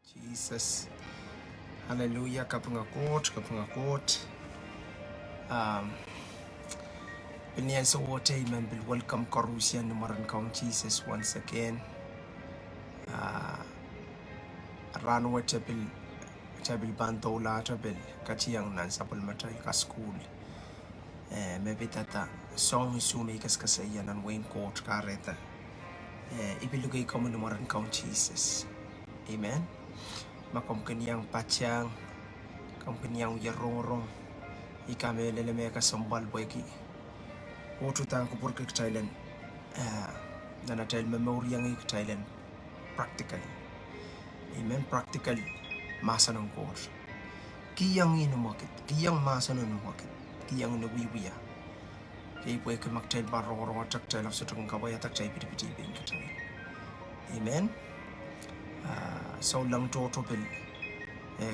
Jesus. Hallelujah. Kapungakot. Binian sa wote amen. Welcome Karusian Numaran Count Jesus once again. Ranwa tabil bantola tabil kachiyang nan sapul matay ka school. Maybe tata song isumi kasayan ang Wayne Court kareta. Ibilugay ko mo Numaran Count Jesus. Amen. Makom kanyang patyang, kam kanyang yarong ikame leleme ka sombal boyki. Otu tang kupur ke Thailand, nana tel memory yang ik Thailand practical. Amen, practical masa ng course. Kiyang inumakit, kiyang masa ng inumakit, kiyang nawiwiya. Kaya po ay kamaktail barong atak tail of sutong kabay atak tayo piti bin ka tayo. Amen. So lang toto pil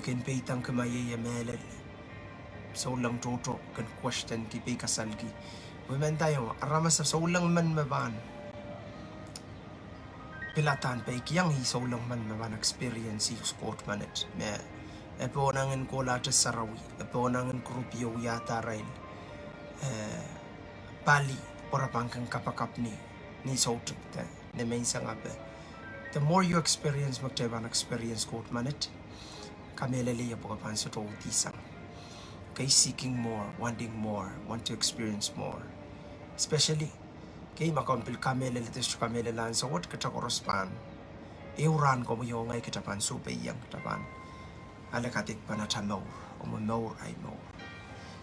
kin peitang kamaye melel so lang toto kan question ki pe kasalgi women tayo aramas so lang man maban pilatan pe kiyang hi so lang man maban experience si sport manage me epo nangen kola te sarawi epo nangen grupio yata rail pali ora pangkang kapakap ni so te ne mensang abe. The more you experience magtayban experience quote manit kamelele ya bukapan sa to tisang kay seeking more, wanting more, want to experience more, especially kay makampil kamelele tes kamelelan sa what kita korospan euran ko mo yung ngay kitapan supay yang kitapan alakatik panatamaw o more ay more.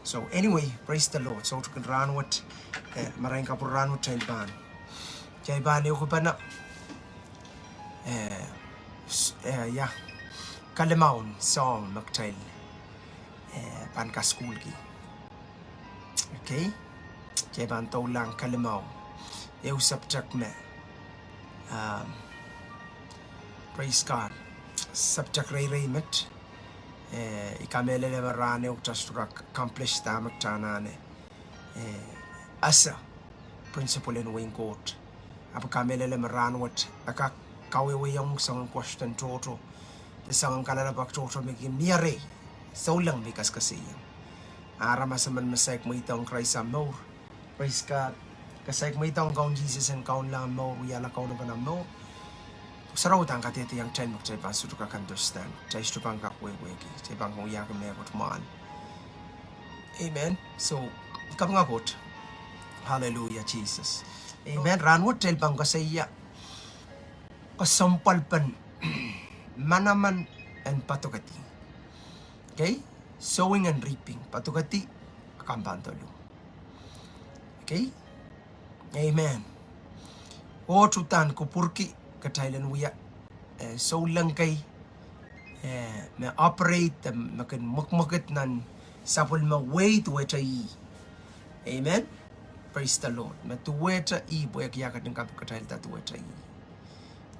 So anyway, praise the Lord. So to run what maraming kapuran what chayban yung pa na Kalimaun song magtail pan ka school ki. Okay? Jaban to lang kalimaw. Eu subject me. Praise God. Subject ray met. Ikamele le marane o just accomplish ta magtanane. Asa principle in Wayne Court. Apo kamele le marane what akak kawe yung sang question toto the sang kalalabak toto megi miare so lang bikas kasi ara masaman masaik mo itong Christ more. Praise God. Kasaik mo itong kaun Jesus and kaun lang mo yala kaun na mo saraw tang katete yang chen mo chay pa suto ka understand chay sto pang kakwe wegi chay pang kung yak me got man. Amen. So kapangagot. Hallelujah Jesus. Amen. Ranwot tel pang kasaya kasampalpan Manaman and Padokehdi. Okay? Sowing and reaping. Padokehdi akambantolo. Okay? Amen. O tutan kupurki katailan wiya so lang kay may operate makin mukmakit nan sapul ma way to wetay. Amen. Praise the Lord. Matuweta I boyak yakat ng kapakatail tatuwetay.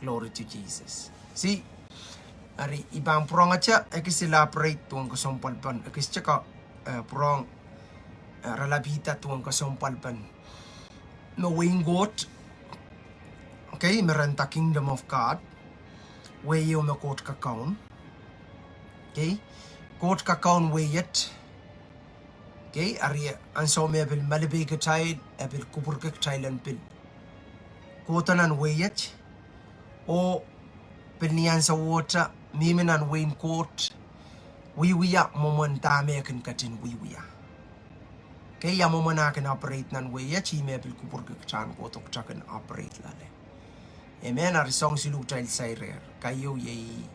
Glory to Jesus. See, ari ibang purong aja elaborate tuang kasompalpan. Caka purong ralabita tuang kasompalpan. No wing goat. Okay, merenta kingdom of God. Way yung makot kakaon. Okay, kot kakaon way yet. Okay, ari anso me bil malibi katay bil kupur kataylan pil. Kotanan way yet. O pinian sa water miminan Wayne Court wiwiya momentame kan katin wiwiya kaya momana kan operate nan wiya chi me bil kupur ke chan ko to kan operate lale. Amen. Ari song silu tail sairer kayo ye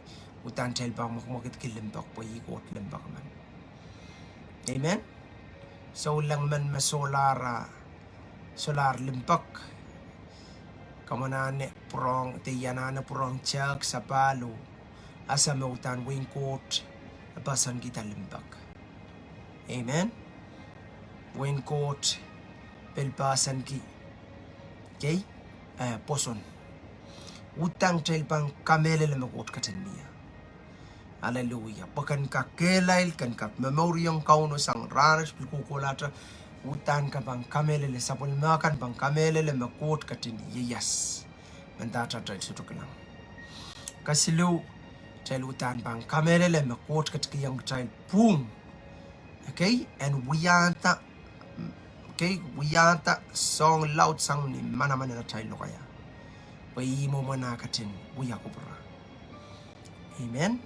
utan tel ba mo kit kilimbak po yi got limbak man. Amen. So lang man masolar limbak kamanane prong tiyanana prong chak sa palo asa mautan Wayne Court apasan kita limbak. Amen. Wayne Court pelpasan ki okay poson utang telpang kamele le makot katenia. Hallelujah. Pakan ka kelail kan ka memoriang kauno sang raras pilkukulata utan ka bang kamele le sapol makan bang kamele le makot katin yes mandata try suto lang kasilu child utan bang kamelele me quote katika young child boom. Okay, and wiyanta song loud song ni Manaman na child lo kaya pai mo mana katin wiya kupura. Amen.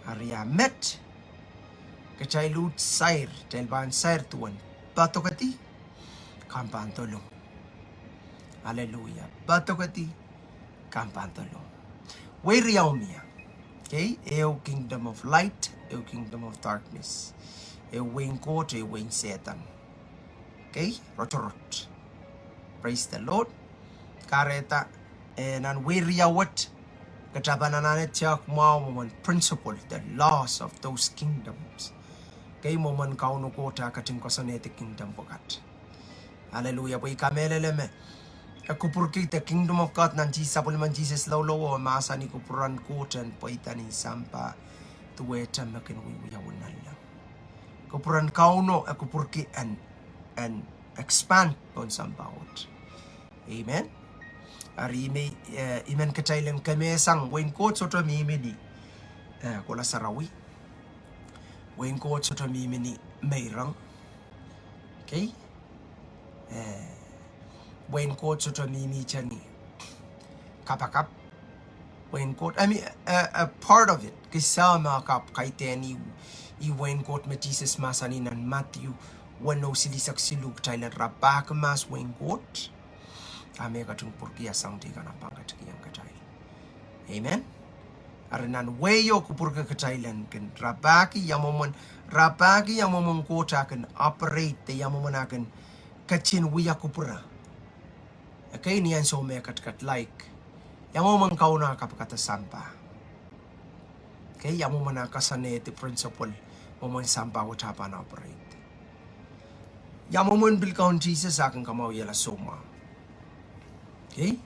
Aria met ka child sair child ban sair tuan Padokehdi kampan tolong. Hallelujah. Padokehdi kampan tolong. We riaumia. Okay, eu kingdom of light, eu kingdom of darkness. Eu wing court, eu wing Satan. Okay, rotorot. Praise the Lord. Kareta and we riawat katabananane tiak mo principle, the laws of those kingdoms. Okay, moment kauno kota kating kosanete kingdom bogat. Hallelujah. Boy kamelele me. Kupurki the kingdom of God nanti sapulman Jesus lolo masa ni kupuran koten poitani sampa tuweta makin wiya wunalla. Kupuran kauno kupurki and expand on sampawot. Amen. Ari me imen katailen kame sang wen kot soto mimini kola sarawi wen kot soto mimini meirang. Okay. Wen kot soto mimi chani kapakap wen kot I mean a part of it kisama kap kaiteni I wen kot me Jesus masani nan Matthew wano silisak siluk Thailand rabak mas wen kot ame katung purkia sang tiga na pangat kiyang katai. Amen. Aranan weyo kupurka ka Thailand kan rabaki yamomon kota kan operate te yamomon akan kachin wiya kupura. Okay, niyan so me kat like yamomon kauna kapakata sampa. Okay, yamomon kasane the principle momon sampa watapan operate. Yamomon bilkaon Jesus akan kamaw yala soma. Okay?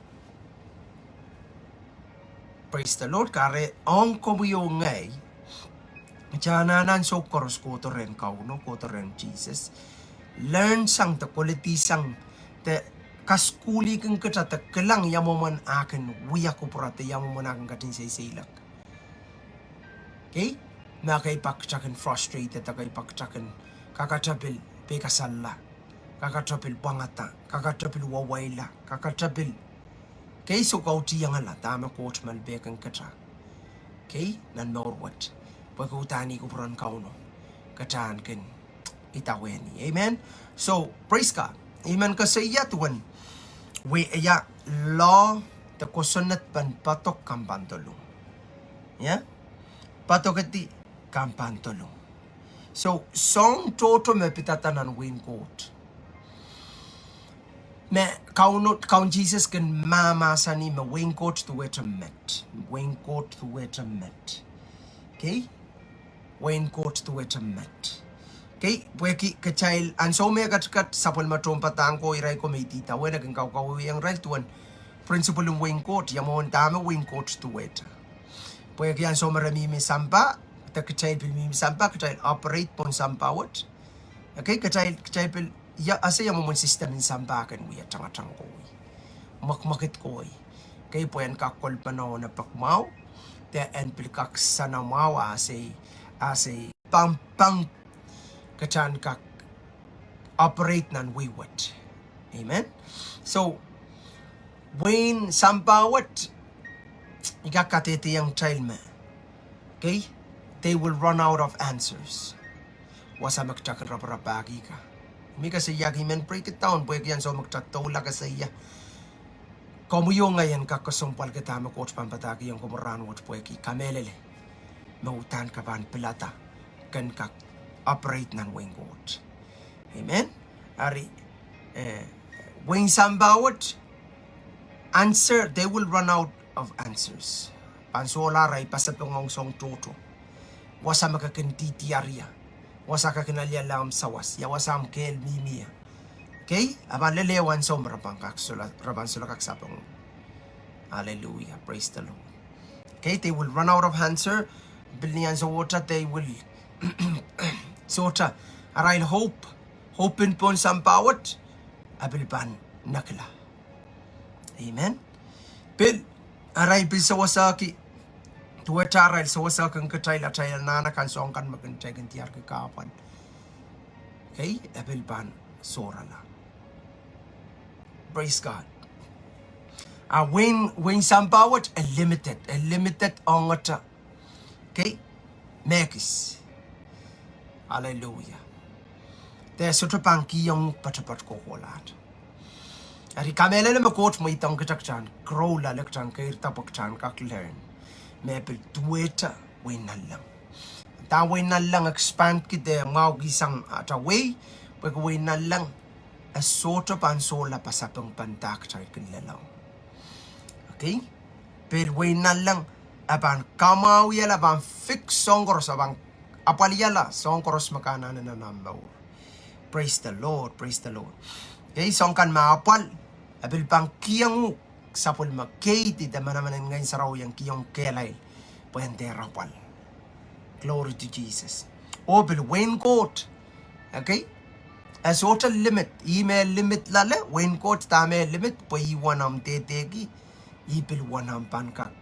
Praise the Lord. Kare ang komuyo ngay jananan so koros ko to ren kauno ko to ren Jesus. Learn sang the quality sang the kaskuli kang katata kelang yamoman akan wiya ko prate yamoman akan katin silak. Okay? Nakay pakchakan frustrated takay pakchakan kakachapil pekasalla. Kakatapil bangata, kakatapil wawaila, kakatapil. Okay, so kauti yang ala tama coach malbekan katra. Okay, nan norwat. Pagkutani ko puran kauno. Kataan ken itaweni. Amen. So praise God. Amen kasi yatuan. We ya law the kosonat ban patok kampantolo. Yeah? Padokehdi kampantolo. So song toto me pitatanan win court. Me kaun Jesus kan mama sani me wing court to wet a met. Wing court to wet a met. Okay? Wing court to wet a met. Okay? Weki kachail and so me kat sapol matom patang ko iray ko may tita wena kan kau yang right tuan principle ng wing court yamon tama wing court to wet. Weki an so marami mi sampa ta kachail pil mi sampa kachail operate pon sampa what? Okay? Kachail pil ya asa yang momon system in sambakan wiya tanga-tanga ko makmakit ko kay po yan kakol panaw na pakmaw te en pilkak sanamaw ase pang kachan kak operate nan wiwat. Amen. So when sambawat ikakatete yang child me, okay, they will run out of answers. Wasa magtakan raparapagi ka. Mika sa iya men break it down pwede yan so magtatawla ka sa iya. Kamuyo ngayon kakasumpal kita mo coach pampataki yung kumuran watch pwede kamelele. Mautan ka pan pilata kan kak operate ng wing coach. Amen. Ari wing sambawat answer they will run out of answers. Pansola ray pasapong song toto. Wasa makakintiti area. Wasa ka kinalya lam sawas ya wasam kel mimia. Okay? Aban lelewan sombra pang kaksulat raban sula kaksapong. Hallelujah. Praise the Lord. Okay, they will run out of answer. Bilnian sa water they will sota arail hoping pon sampawat abilban nakla. Amen. Bil aray bil sa wasaki Tua cara el so sa kan katai la tai nana kan song kan makan tai kan tiar ke kapan. Okay, apple ban sorala. Praise God. When some power a limited ongata. Okay, mekis. Hallelujah. There's sort of panky young patapat kokolat. Ari kamele me coach mo itong katakchan, crow la lekchan kair tapakchan kak learn. Mepel tueta way na lang. Ta way na lang expand kite mau gisang at a way, pag way na lang a sort of pansola pasapang pantak chay kinlalaw. Okay? Pero way na lang aban kamaw yala aban fix songkoros abang apalyala songkoros makana na namaw. Praise the Lord, praise the Lord. Okay, songkan maapal abil pang kiyang sapul makati da Manaman ngayon sa raw yung kiyong kelay puwente rapal. Glory to Jesus. Obil raincoat. Okay? As total limit, email limit lale, raincoat tame limit, po iwanam tetegi, ipil wanam pankak.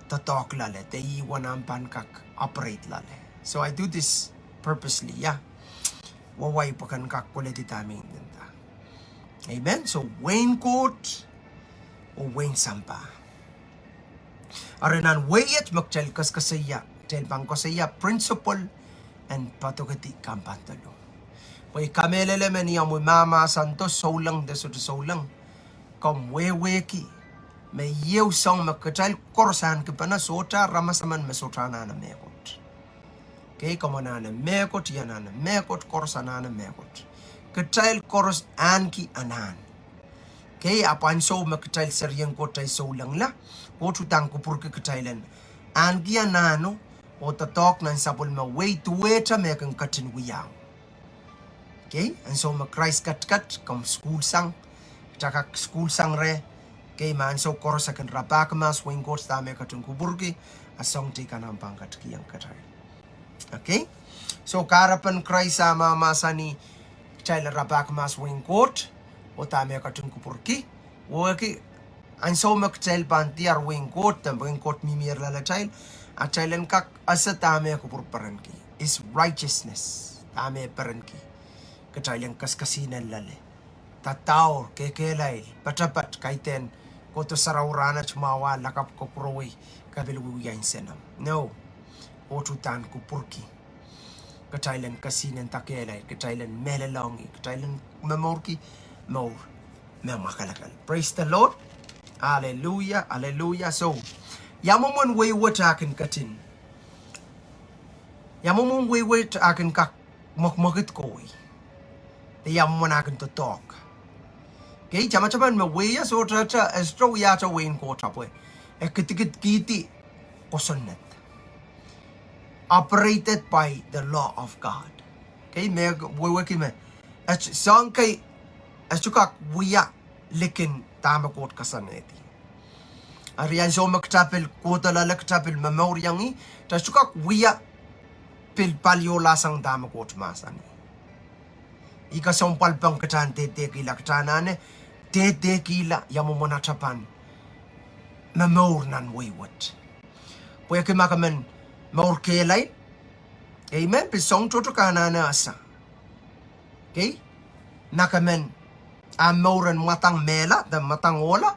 Tatok lale, te iwanam pankak, operate lale. So I do this purposely, yeah. Waway pa kan kak kulit itami. Amen? So raincoat, o wain sampa. Aranan wayat magchal kas kasaya, tel bang kasaya principle and Padokehdi kampantalo. Pway kamelele niya mo mama santo solang deso de solang. Kom weki may yew song magkachal korsan kipana sota ramasaman mesotana na mekot. Okay, komana na mekot yana na mekot korsana na mekot. Kachal koros anki anan. Okay, apan so makachal seryang ko tay so lang la. O tutang ko purke kachailan. Angi anano o tatok nan sapol ma way to weta mekang katin wiyaw. Okay, and so ma Christ kat kom school sang. Tsaka school sang re. Okay, man so koros akan rapakamas wing ko sta mekatun kuburki asong ti kanang pangkat kiyang katay. Okay, so karapan Christ sama masani chaila rapakamas wing court. O tame katun kupurki woki an so mak chail pantiar wing court mimir la chail a chailen kak asa tame kupur paranki is righteousness tame paranki ka chailen kaskasinan lale tataor kekelay patapat kaiten koto sarawrana chmawa lakap ko prowi kabilwi yain senam no o tutan kupurki ka chailen kasinan takelay ka chailen melalongi ka chailen memorki more memakalakal. Praise the Lord. Hallelujah. Hallelujah. So, yamumon way what akin katin. Yamumon way what akin kak mokmokit koi. The yamumon akin to talk. Okay, chamachaman ma way so tata estro yata way in court up way. A kitikit kiti kosonet. Operated by the law of God. Okay, me way working me. As song kay asukak wiya likin tama kot kasaneti. Ariyan so magtapil kota lalagtapil memoryangi tasukak wiya pil palyo lasang tama kot masani. Ika sompal pang katan tete kila katanane tete kila yamumona tapan memor nan waywat. Pwede makaman maur kelay. Amen. Pisong toto kanana asa. Okay? Nakaman amoran matang mela da matang ola.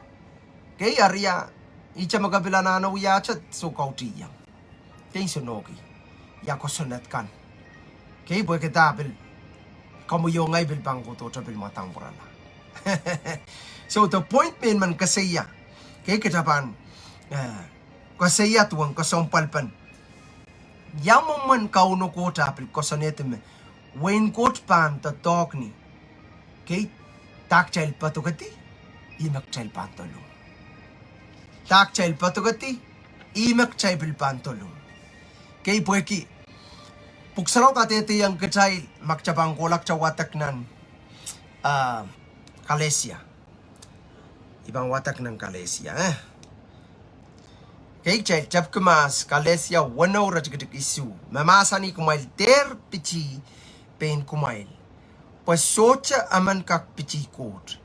Okay, aria icha magabila na uyachat so kautiyang. Okay, sunogi. Yako sunat kan. Okay, boy kitabil. Kamu yung ngay bilbang ko to bil matang burala. So the point man kasaya. Okay, kitapan kasaya tuwang kasompalpan. Yamong man kauno ko tapil kasanetime. When coach pan ta talk ni. Okay, tak child Padokehdi, imak child pantolong. Tak child Padokehdi, imak child pantolong. Okay, pueki. Puksaraw katete yang kecai makcabang kolak cawatak nan Kalesia. Ibang watak ng Kalesia, Okay, child jab kemas Kalesia wano rajgadik isu. Mamasani kumail ter pichi pen kumail. Pues socha aman kak pichi kot.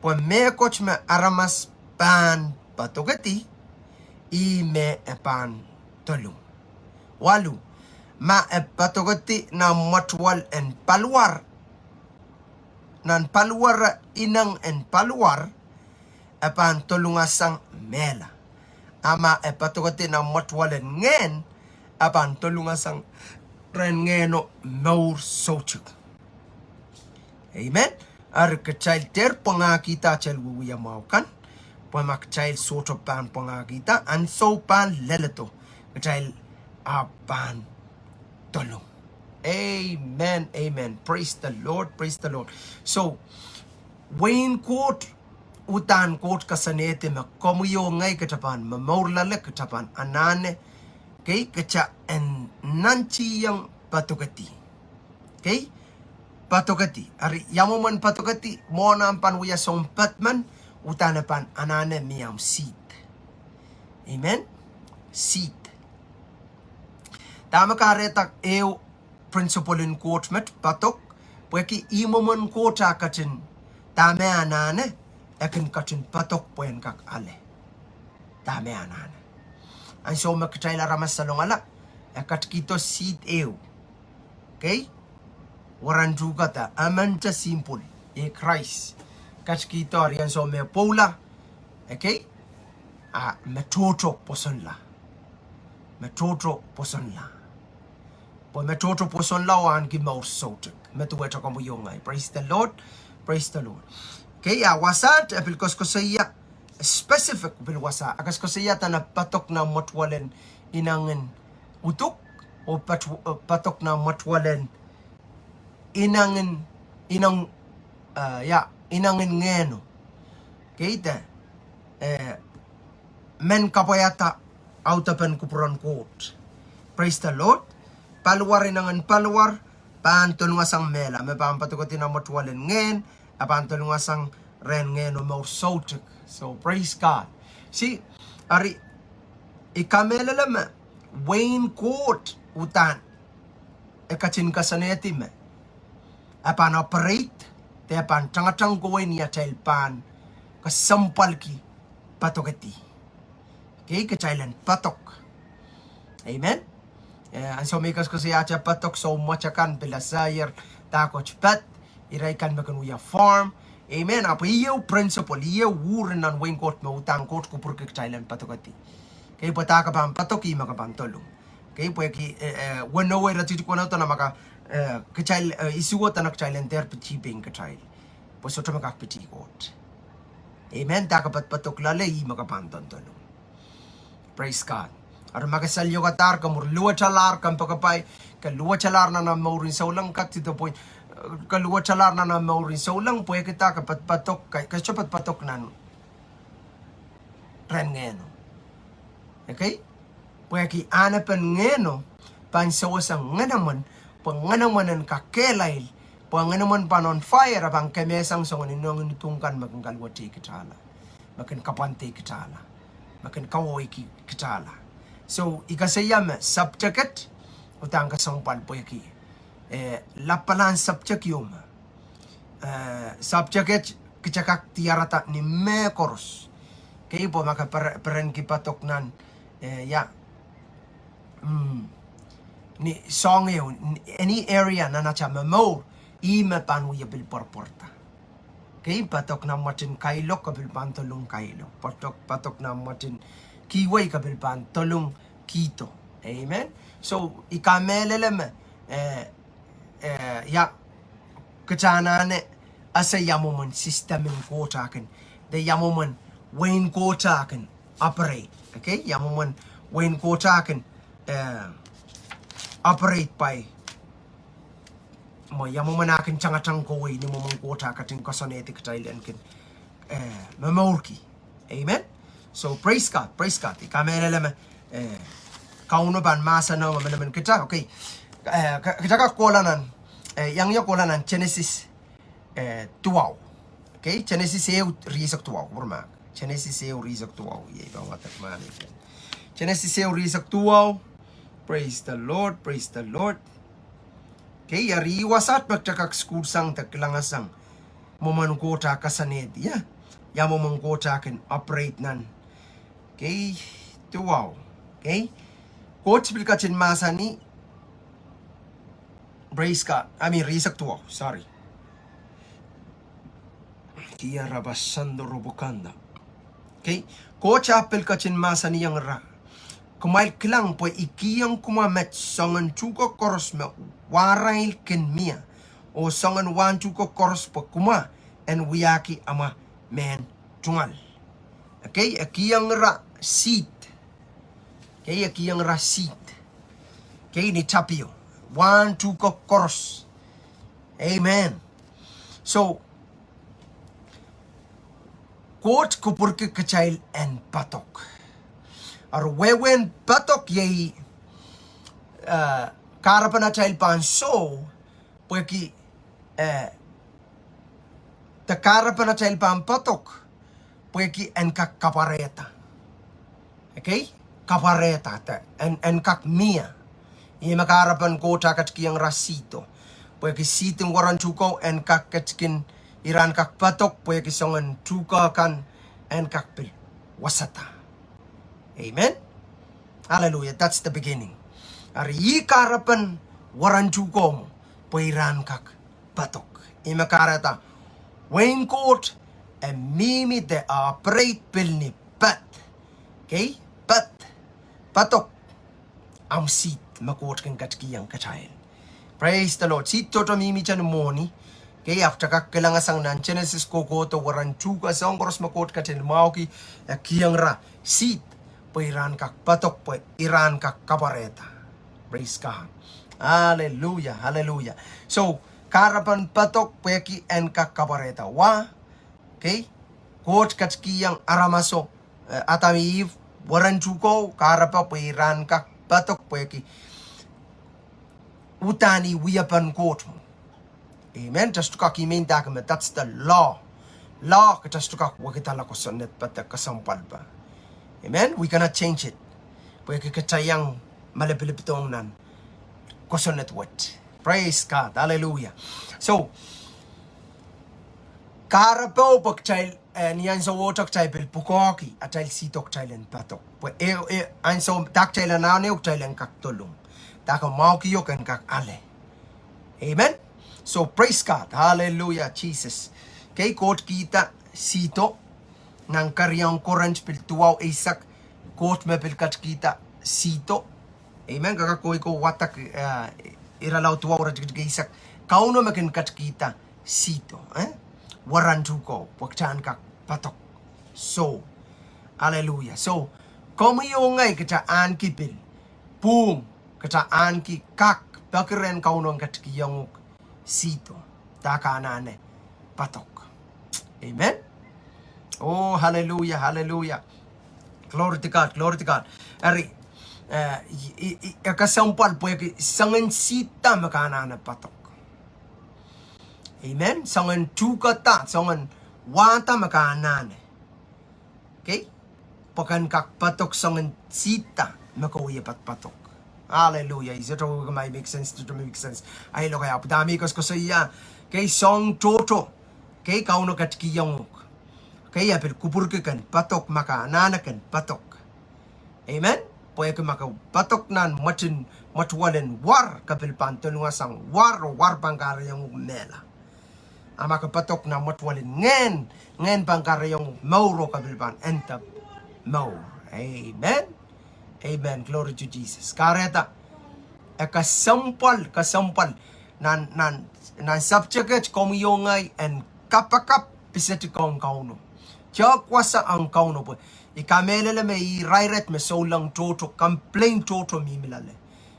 Pues me coach me aramas pan Padokehdi i me pan tolong. Walu, ma patokati na matwal en paluar. Nan paluar inang en paluar, apan tolungasang mela. Ama patokati na matwal en ngen, apan tolungasang ren ngeno maur sochuk. Amen. Ar kecil ter pengakita cel wuya mau kan. Pamak kecil soto pan pengakita an so pan leleto. Kecil apan tolong. Amen. Amen. Praise the Lord. Praise the Lord. So Wayne court utan court kasanete ma komuyo ngai ketapan mamaurlale ketapan anane okay kecha en nanchi yang patokati. Okay? Padokehdi. Ari yamuman Padokehdi monam pan wiya som patman utanapan anane miam seed. Amen. Seed. Tama karetak eu principle in court met patok pweki imoman kota katin tame anane ekin katin patok pwen kak ale. Tame anane. An so makitayla ramasalong ala ekat kito seed eu. Okay? Waran juga ta amanta simple Christ kachkito rian so me pola okay metoto posonla po metoto posonla wan ki maur sotek metu weta kombo yongai. Praise the Lord. Okay wasat apil koskosaya specific bil wasa akas kosaya tana patok na matwalen inangen utuk o patok na matwalen inangin ngeno keita men kapayata autapen kupuran court. Praise the Lord. Paluar inangan paluar pantol ngasang mela me pampatokoti na matwalen ngen apantol ngasang ren ngeno mau sotek. So praise God. See ari ikamela lama Wayne court utan ekachin kasaneti me apan operate te apan tangatang goy niya tail pan kasampal ki Padokehdi. Okay, kachailan patok. Amen. And so make us kasi acha patok so much akan pilasayar takoch pat iray kan makan uya farm. Amen. Apa iyo principle iyo wuren nan wing court mautang court ko purke kachailan Padokehdi. Okay, pataka pam patok i makapantolong. Okay, pweki wano way ratiti ko na to na maka kecil isuot anak kecil enter peti bing kecil posoto makak peti kot. Amen. Takapat patok lalay makapanton tolo. Praise God. Ar makasalyo katar kamur luwa chalar kam pakapay kaluwa chalar na maurin saulang kat to point kaluwa chalar na maurin saulang pwe kita kapat patok kachopat patok nan ren ngeno. Okay? Pwe ki anapan ngeno pansawasang nganaman panganaman kakelail panganaman pan on fire abang kemesang songon inong nitungkan makin kalwati kitala makin kapante kitala makin kawoy kitala. So ikasayam subject utang kasangpal po yaki lapalan subject yum subject kicakak tiarata ni mekoros kayo po makaparen kipatok nan ni song yun, any area na nacha mamor ima panu ya bil porta. Okay, patok na matin kailo kabil pantolong kailo. Patok na matin kiway kabil pantolong kito. Amen. So ikamelelem kachanane asa yamuman system in kotaken. The yamuman Wayne kotaken operate. Okay, yamuman Wayne kotaken operate by mo yamuman akin changatang kowe ni mo mangkota kating kasonetik Thailand kin mamorki. Amen. So praise God. Ikamelelem kauno ban masa na Manaman kita. Okay. Kita ka kolanan yang yo kolanan Genesis 12. Okay, Genesis eu risak 12 burma. Genesis eu risak 12. Ye ba watak man. Genesis eu risak 12. Praise the Lord. Okay, yari wasat magtakak skursang taklangasang momangkota kasaned. Yeah. Ya momangkota can operate nan. Okay, 12. Okay. Coach bilkachin masani. Brace ka. Risak tuwa. Sorry. Kia rabasando robokanda. Okay. Coach apel kachin masani yang ra. Kumail kilang po ikiyang kumamet songan chuko koros me warail ken mia. O songan wan chuko koros po kuma en wiyaki ama men tungal. Okay. Ikiyang ra seat. Okay. Ikiyang ra seat. Okay. Ni tapio. Wan chuko koros. Amen. So, quote kupurke kachail en patok. Ar wewen patok yei karapana chail pan so porque ta karapana chail pan patok porque en kak kapareta. Okay? Kapareta ta en kak mia. I makarapan ko takat kiyang rasito. Porque siting waran chuko en kak katkin iran kak patok porque songan chuka kan en kak pil wasata. Amen. Hallelujah. That's the beginning. Ari karapan waran chuko mo iran kak patok. I makarata wain court and mimi de operate pilni pat. Okay? Pat. Patok. Am seat. Makot kan katkiyang kachail. Praise the Lord. Seat toto mimi chan moni. Okay, after kakilangasang nan Genesis koko to waran chuka sa ongkoros makot katin mauki kiyang ra. Seat. Po iran kak patok po iran kak kapareta. Praise God. Hallelujah. Hallelujah. So, karapan patok po yaki en kak kapareta. Wa. Okay. Kot katkiyang aramaso. Atami waran chuko karapa po iran kak patok po yaki utani wiyapan court. Amen. Just to kaki main document. That's the law. Law just to kak wakitala ko sonet pata kasampal ba. Amen. We cannot change it. Pwede katayang malapilipitong nan kosonet what. Praise God. Hallelujah. So karapo pagchail niyan so wotok chail pukoki atail sitok chailen patok. Pwede an so tak chailan na ne chailen kak tulong. Taka maukiyo kan kak ale. Amen. So praise God. Hallelujah, Jesus. Kay kot kita sito ng karyang koran spiritual isak kot mepilkat kita sito. Amen. Kakakoy ko watak iralaw tuwa ora isak kauno makin kat kita sito. Waran tuko pagchan kak patok. So hallelujah. So komiyo ngay kita an kipil. Boom. Kataan ki kak bakeren kaunong katkiyang sito takanane patok. Amen. Oh, hallelujah, hallelujah. Glory to God, glory to God. Ari kasampal po yung sangan sita makanana patok. Amen. Sangan tukata, sangan wata makanane. Okay? Pakan kak patok sangan sita makauya patok. Hallelujah. Is it may make sense? It make sense. Ay lo kaya dami ko sa iya. Kay song toto. Kay kauno katkiyang. Kay apel kupurke kan patok maka nanakan patok. Amen. Poy ko maka patok nan matwalen war kapil pantulungasang war pangkarayang mela. Ama ka patok na matwalen ngen pangkarayang mauro kapil pan entap maur. Amen. Amen. Glory to Jesus. Kareta. Kasampal nan subject komiyongay and kapakap pisati kong kauno. Tiyak wasa ang kauno po. Ikamelele may rairet me so lang toto complain toto mimilale.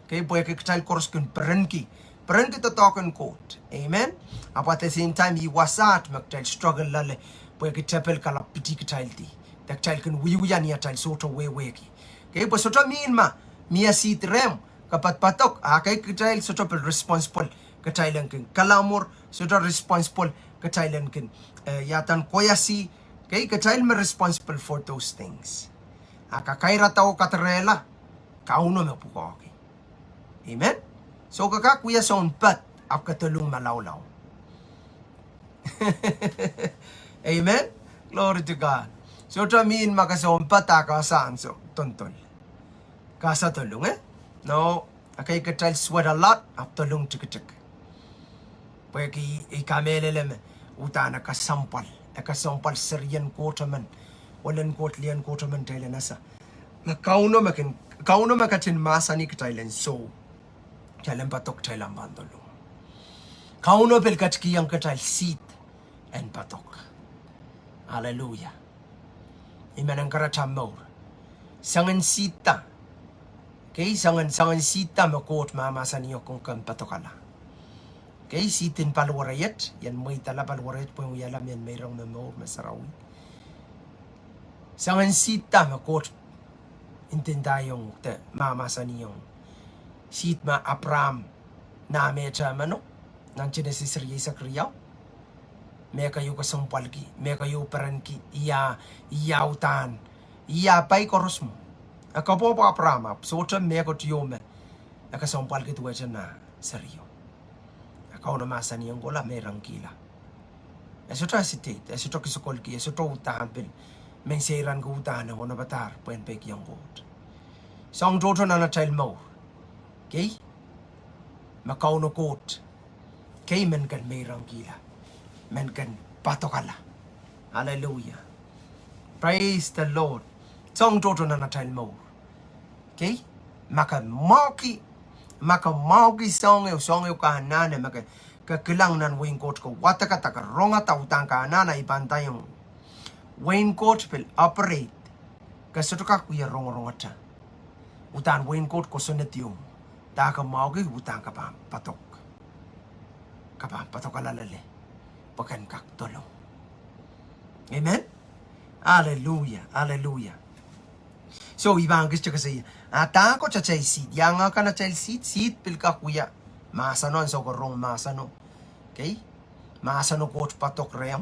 Kaya po yakiktal koros kun perenki tatakan court. Amen. At the same time iwasat magtal struggle lale po yakitapel kala piti kitalti. Taktal kun wiwiyan yatal soto weweki. Okay, po soto mia sitrem kapat patok kay kitail soto pel responsible katailan kin kalamor soto responsible katailan kin yatan koyasi kay katail me responsible for those things. Kakaira tao katrela kauno me puko okay. Amen. So kakakuya son pat ak katulong malawlaw. Amen. Glory to God. So to mean makason pat akasaan so tontol. Kasa tulong No, okay, katal sweat a lot after lung chick. Pweki ikamelelem utana kasampal. Kasampal Syrian quarterman. Walan Courtlian quarterman tailanasa. Kauno makatin masani katailan so. Talan patok tailan bandolo. Kauno pelkatki yang katal seat and patok. Hallelujah. Imanang karatamor. Sangan sita. Okay, sangan sita makot mama sa niyo kung kan patokala. Okay, sitin palwarayet. Yan mo itala palwarayet po yung yalam yan mayroong mamor masarawi. Sangan sita makot intinda yung mama sa niyo. Sit ma apram na mecha mano. Nang chinesisirye sa kriyaw. May kayo kasampalki. May kayo paranki. Iya utan. Iya pay koros mo. Ako po pa prama, so may ako tiyome. Nakasampal kito wala na seryo. Ako na masa niyang gola may rangkila. Eso to hesitate, eso to kisokolki, eso to utampil. Menseran ko utahan ako na batar, puen pek yung god. So ang toto na child mo. Okay? Makaw no kot. Okay, men kan may rangkila. Men kan patokala. Hallelujah. Praise the Lord. So ang toto na child mo. Okay? Maka mauki song yung kahanana maka kakilang nan raincoat ko wata ka ronga tautang kahanana ipantay yung raincoat will operate kasuto ka kuya ronga ta utan raincoat ko sunat yung taka mauki utang ka pa patok alalale pakan kak tolong. Amen? Hallelujah. So, ibang gusto kasi, ata ko cha chay seat. Yang ka na chay seat, pil ka kuya. Masano, so korong masano. Okay? Masano ko patok reyang.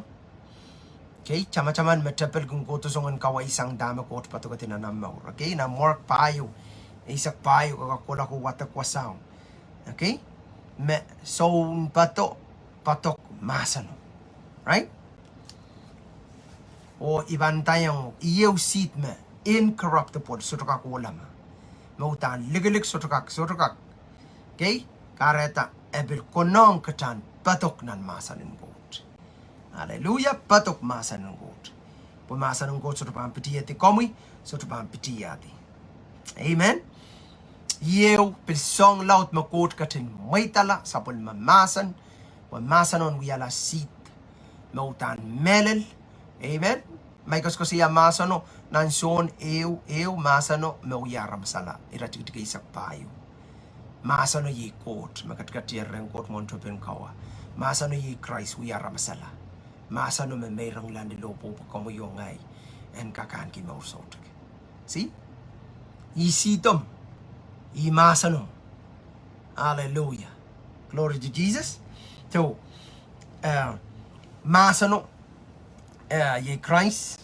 Okay? Chama-chaman, matapel kung ko to songan kawa isang dama ko patok at tinanamaw. Okay? Na mark payo. Isak payo, kakakula ko watak wasaw. Okay? So, patok, masano. Right? O, iban tayong iyaw seat me. Incorruptible sotokak ulam mautan ligilik sotokak okay kareta ebil konong katan patok nan masanin got. Hallelujah, patok masanin got. Pumasanin got sotopang pitiyati komi sotopang pitiyati. Amen. Yew pil song laut makot katin maitala sapul mamasan on wiyala seat mautan melel. Amen. May ko siya masano nan son ew masano meuyara masala iratik isak payo masano ye court makatkatir ren court monto pen kawa masano ye Christ uyara masala masano me merang landi lopo komo yongay en kakan ki mausotok. See? Isitom I masano. Hallelujah. Glory to Jesus. So masano ye Christ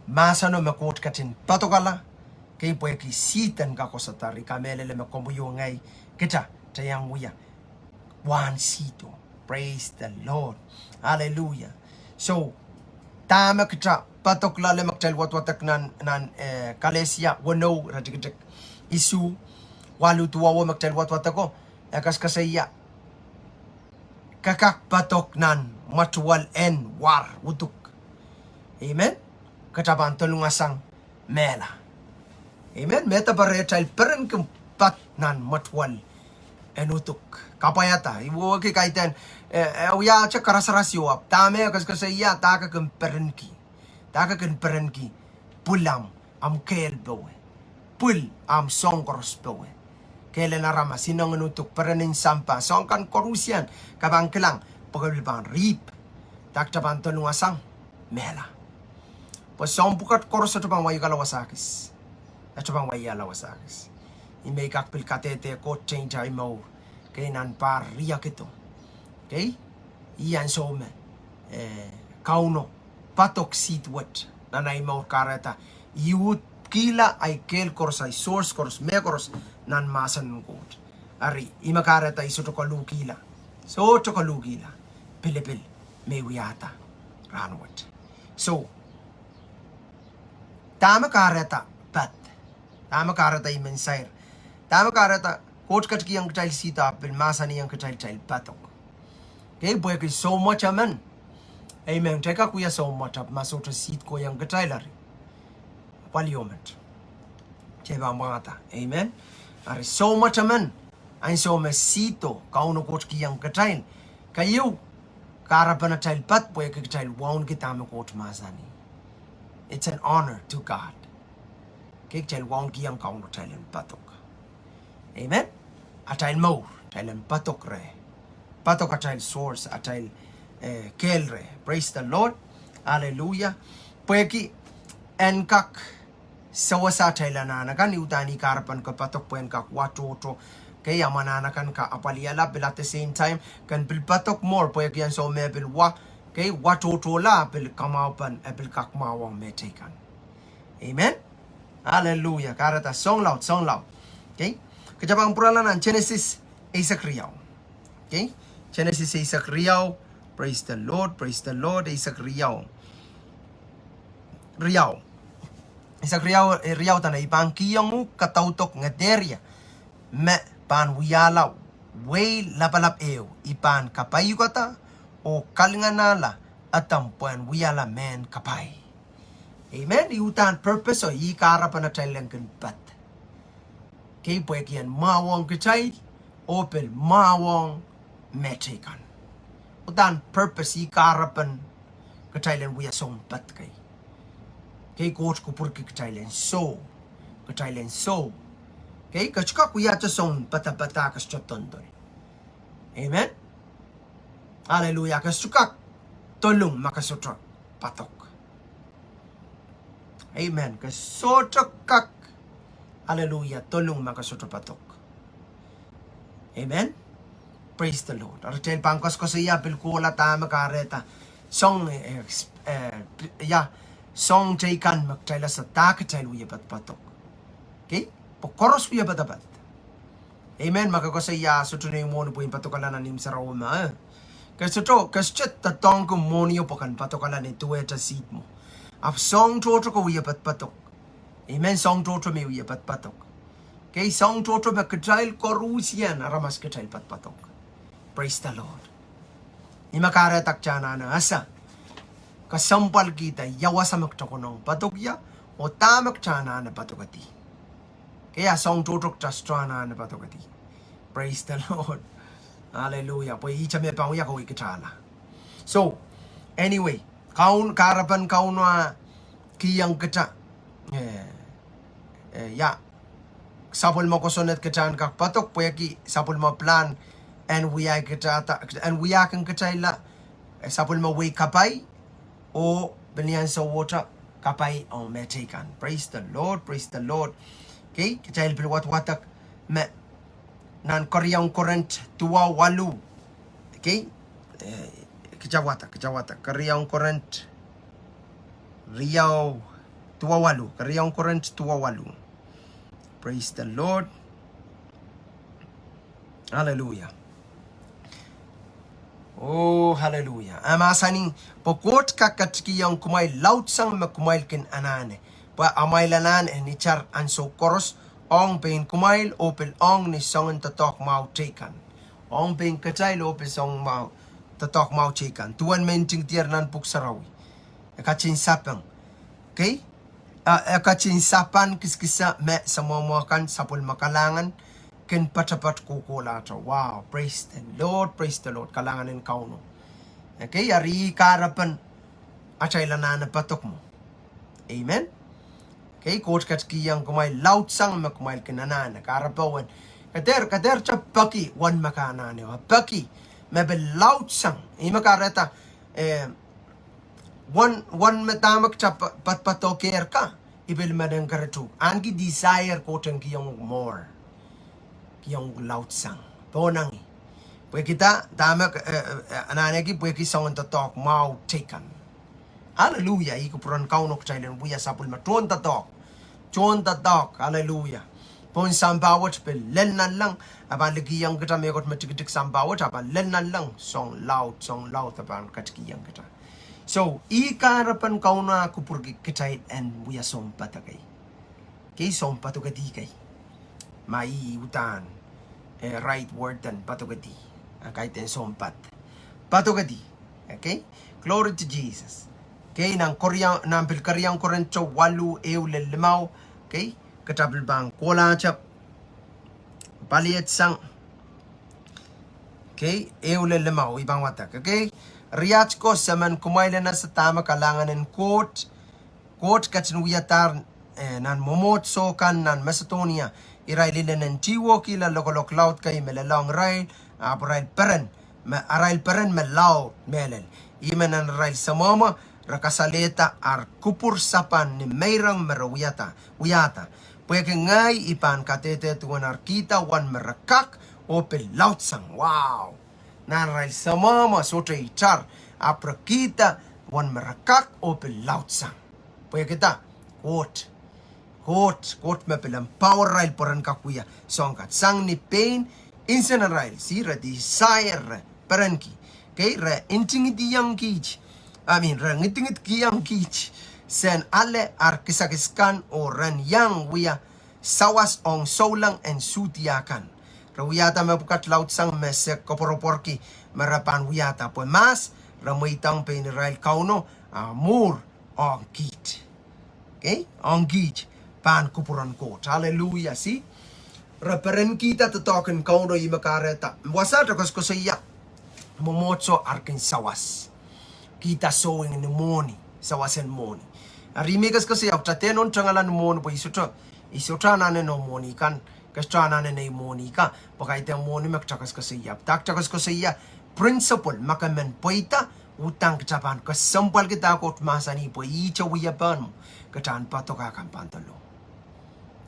masano makot katin patokala kay po ki sitan ka ko sa tari kamelele makombuyo ngay kita tayang uya one sito. Praise the Lord. Hallelujah. So tama kita patokla le maktel watwatak nan kalesia wano radikitek isu walu tuwawo maktel watwatako akas kasaya kakak patok nan matwal en war utuk. Amen. Kataban tulungasang mela. Amen. Meta paretal peren kempat nan matwal enutuk. Kapayata. Ibu ke kaitan ya cha karasarasyo ap. Tame kasaya taka kemperenki. Taka kemperenki. Pulam am kelboe. Pul am songkors boe. Kailan narama sinong enutuk perenin sampa. Songkan korusian kabang kelang pagaliban rip. Taktaban tulungasang mela. Pasong bukat koros ito pang waygalawasakis. Ito pang waygalawasakis. Imay kakpil katete ko change ay mo. Kaya nan par riyak ito. Okay? Iyan some. Kauno. Patok sitwat. Nanay mo kareta. Iwut kila ay kel koros ay source koros. Me koros nan masan kot. Ari. Ima kareta iso to kalukila. So to kalukila. Pilipil. May wiyata. Ranwat. So, tama kareta pat. Tama kareta imensair. Tama karata coach kat ki yang child sita apil masani yang child patok. Okay, boy ki so much amen. Amen. Teka kuya so much up masota seat ko yang child Paliomet. Cheba mata. Amen. Are so much amen. Ain so mesito kauno coach ki yang child. Kayu karapana child pat boy ki child wound kitame coach masani. It's an honor to God. Kik child wound ki yang kauno child patok. Amen. Atail mo, atail patok re. Patok atail source, atail kel re. Praise the Lord. Hallelujah. Pueki enkak sawasa atail ananakan utani karapan ka patok po enkak watoto. Kaya mananakan ka apaliala but at the same time kan bil patok more pueki yan so me bil wa kay watoto la bil kamaupan bil kakmawang metekan. Amen. Hallelujah. Karata song loud. Okay. Kejabang peralanan Genesis Isaac Riau. Okay? Genesis Isaac Riau. Praise the Lord. Isaac Riau. Isaac Riau tanah ipang kiyangu katautok ngaderia. Me pan wiyalaw. Way lapalap eo. Ipan kapayu kata o kalinganala atampuan wiyala men kapay. Amen? Iutan purpose o ikarapan na tailangkan pat. Kay puekian mawang kecai opel mawang metekan. Utan purpose ikarapan kecailen buya sompat kay. Kay coach ko purki kecailen so. Kay kachuka kuya cha som pata kas chotondoy. Amen. Hallelujah. Kachuka tolong makasutra patok. Amen. Kasotokak. Hallelujah. Tolong makasutra patok. Amen. Praise the Lord. Artel pangkos ko siya pilkula tama kareta. Song song jaykan magtayla sa takatay uya patok. Okay? Pokoros uya patapat. Amen. Makakosaya sutunay mo po yung patokalan nim sa Roma. Kasi kaschet tatong kumonyo po kan patokalan ito eta seat mo. Af song toto ko uya patok. Amen. Song toto may uya patok. Okay, song toto magkatrail korusian aramas katrail patok. Praise the Lord. Imakaratak tiyana na asa. Kasampal kita yawasa magtakonong patokya o tamak tiyana na patokati. Kaya song toto tastrana na patokati. Praise the Lord. Hallelujah. Po ichame pauya ko ikatala. So, anyway, karapan kauna kiyang kata. Sapul mo kosonet kachan kak patok poyaki sapul mo plan and we akan kacayla sapul mo way kapay o benian sa water kapay o metekan. Praise the Lord. Okay, kacayl pilwat watak me nan koryang current tuwa walu. Okay, kajawata koryang current riyaw tuwawalu. Karyang current tuwawalu. Praise the Lord. Hallelujah. Oh, hallelujah. Amasaning pokot kakatki yang kumay lautsang makumail kin anane. Pa amaylanan ni char anso koros ong pain kumail opel ong ni songen tatok mau taken. Ong pain kacay opel song mau tatok mau taken. Tuan menting tier nan puksarawi. Kachin sapang. Okay? Kachinsapan kiskisa me sa mamakan sapul makalangan ken patapat kukulata. Wow, praise the Lord, kalanganin kauno. Okay, ari karapan achay lanana patok mo. Amen. Okay, coach katkiyang kumay lautsang makumail kinanana karapawan. Kader cha paki wan makanane wa paki mebe lautsang imakareta one metamak cha patpatoker ka ibil madang karatu angi desire ko tang kiyong more kiyong lautsang ponangi pwe kita tamak ananegi pwe ki song to talk mau taken. Hallelujah. Iko puran kaunok chailen buya sapul ma chon ta talk. Hallelujah. Pon sambawat pe lennan lang aban ligiyang kita megot matikitik sambawat aban lennan lang song loud aban katkiyang kita. So, ikarapan kauna kupurgi kitai and buya som patagay. Kay som patugadi kay. mai utan right word dan Padokehdi kaitan sompat Padokehdi. Okay, glory to Jesus. Okay, nang pilkaryang Korinto 8:5. Okay, katabel bang kola chap baliet sang. Okay, 8:5 ibang watak. Okay, riyach ko saman kumaila na sa tama kalanganin quote katin wiyatar nan momotso kan nan Macedonia iray lilanan tiwo kila lokolok laut kay melalong rail abrail peren arail peren melaut melel imanan rail samama rakasaleta ar kupur sapan ni mayrang merawiyata pweke ngay ipan katete tuwan arkita wan merakak o pelaut sang wow nan rail samama sote itar aprakita wan merakak o pelaut sang pweke kita Quote me pelam power rail peran kakuya songkat sang ni pain insan rail si ra desire peran ki kay ra intingit yang kich ra ngitingit ki yang kich sen ale ar kisakiskan o ran yang wiya sawas ong solang en sutiakan ra wiyata me bukat laut sang mesek koporoporki marapan wiyata po mas ra moitang pain rail kauno mur ong kit okay ong kich pan kupuran kot. Hallelujah. See? Reperen kita tetoken kauno imakareta. Wasata koskosaya. Momotso arkin sawas. Kita sowing in the morning. Sawas and morning. Arimegas kasi aktatenon changalan morning po isutra nane no morning kan. Kastra nane na morning ka. Pakaita morning makchakas kasaya. Takchakas kasaya. Principle makamen poita. Utang kacapan kasampal kita kot masani po icha wiyapan mo. Kacaan patokakan pantalo.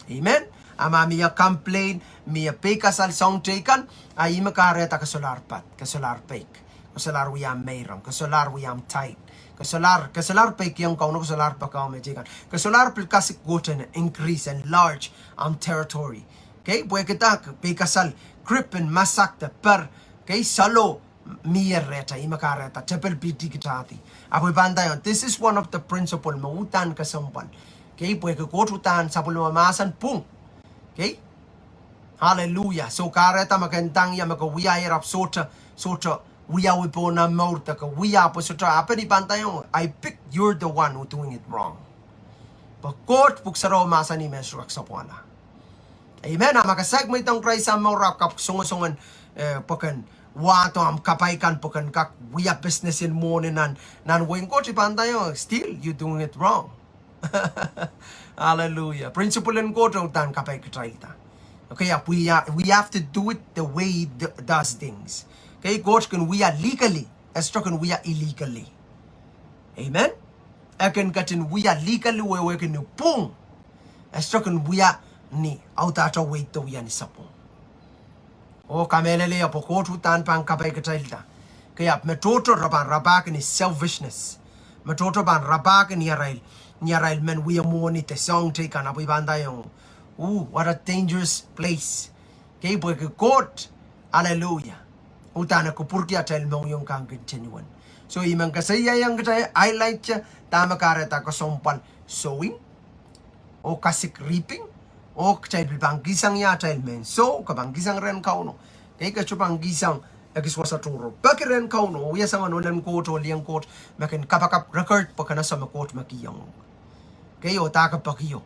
Amen. Ama miya complain, miya pay kasal song taken, ay makareta kasolar pek, kasolar wiyam mayram, kasolar wiyam tight, kasolar pek yung kauno kasolar pa kao mejikan, kasolar pil kasik goten increase and large territory. Okay, buhay kita pay kasal kripen masakta per, okay, salo miya reta, imakareta, tepel piti kitati. Apoy bandayon, this is one of the principle mautan kasampal. Okay, puwede ko tutan sa pulmamasan pung. Okay? Hallelujah. So kareta magandang ya magawiya irap sota wiya po na morta ka wiya po sota apa di pantayo I pick you're the one who doing it wrong. Pagkot puksaro masa ni mesrak sa puana. Amen. Makasagmay tang Christ sa morap kap sungon pakan wato am kapaikan pakan kak wiya business in morning nan wing ko di pantayo still you doing it wrong. Hallelujah. Principle and go to tan kapay katraita. Okay, we have to do it the way he does things. Okay, God can we are legally, as can we are illegally. Amen. Akan katin we are legally we can pung. As can we are ni autata wait to we are ni sapong. O kamelele apo ko to tan pang kapay katraita. Kaya metoto rabak ni selfishness. Metoto ban rabak ni Nyarail men we are money te song take an apoy bandayong. What a dangerous place. Okay, porque God, hallelujah. Utana ko purki atel mo yung kang continuan. So imang kasaya yang katay highlight siya tama kareta ko sompal sowing o kasik reaping o katay bilbanggisang ya atel men so kabanggisang ren kauno. Okay, kachupang gisang Nagiswasa turo. Bakiren kauno, uya sa manulan court o liyang court, makin kapakap record pa kana sa court makiyang. Okay, o taka pakiyo.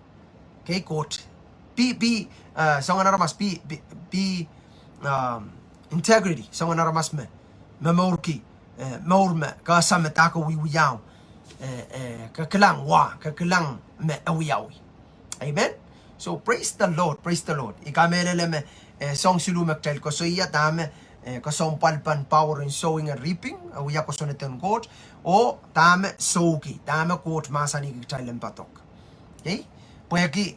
Okay, court. Sa nga naramas, integrity. Sa nga naramas maurki, maurme, kasama taka wiwiyaw. Kakilang me awiyawi. Amen? So, praise the Lord. Ikamelele me, song silumek tel ko so iya tame, kasompalpan power in sowing and reaping awiya ko sonetan God o tame soki tame court masani kitailen patok okay poyaki